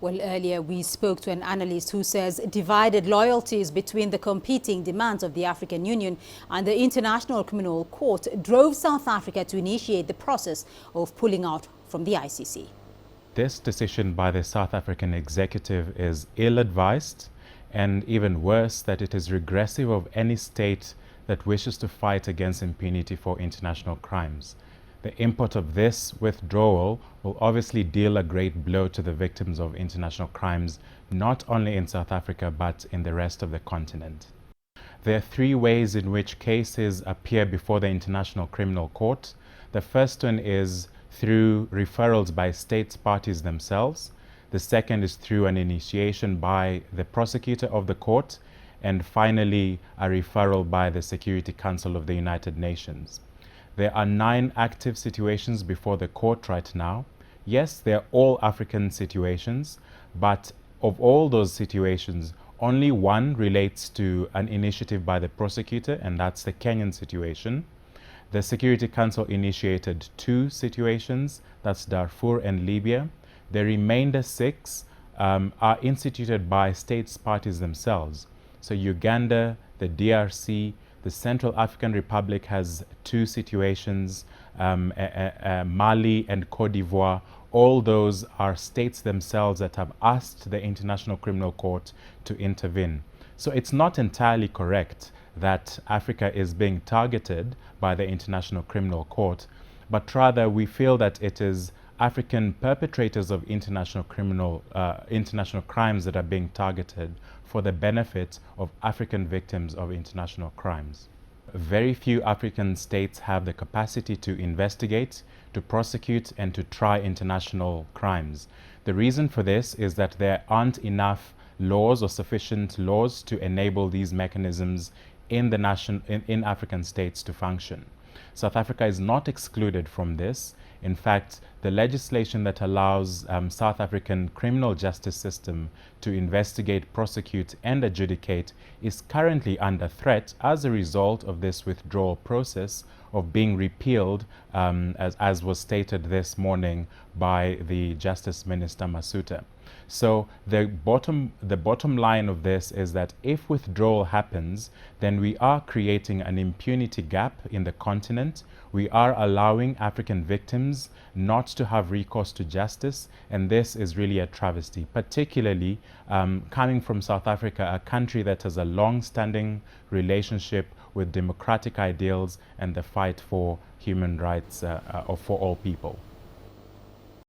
Well, earlier we spoke to an analyst who says divided loyalties between the competing demands of the African Union and the International Criminal Court drove South Africa to initiate the process of pulling out from the ICC. This decision by the South African executive is ill-advised, and even worse, that it is regressive of any state that wishes to fight against impunity for international crimes. The import of this withdrawal will obviously deal a great blow to the victims of international crimes, not only in South Africa, but in the rest of the continent. There are three ways in which cases appear before the International Criminal Court. The first one is through referrals by states parties themselves. The second is through an initiation by the prosecutor of the court. And finally, a referral by the Security Council of the United Nations. There are 9 active situations before the court right now. Yes, they're all African situations, but of all those situations, only one relates to an initiative by the prosecutor, and that's the Kenyan situation. The Security Council initiated 2 situations, that's Darfur and Libya. The remainder 6 are instituted by states parties themselves. So Uganda, the DRC, the Central African Republic has 2 situations, Mali and Cote d'Ivoire. All those are states themselves that have asked the International Criminal Court to intervene. So it's not entirely correct that Africa is being targeted by the International Criminal Court, but rather we feel that it is African perpetrators of international crimes that are being targeted for the benefit of African victims of international crimes. Very few African states have the capacity to investigate, to prosecute, and to try international crimes. The reason for this is that there aren't enough laws or sufficient laws to enable these mechanisms in African states to function. South Africa is not excluded from this. In fact, the legislation that allows South African criminal justice system to investigate, prosecute, and adjudicate is currently under threat as a result of this withdrawal process of being repealed, as was stated this morning by the Justice Minister Masuta. So the bottom line of this is that if withdrawal happens, then we are creating an impunity gap in the continent. We are allowing African victims not to have recourse to justice, and this is really a travesty, particularly coming from South Africa, a country that has a long-standing relationship with democratic ideals and the fight for human rights for all people.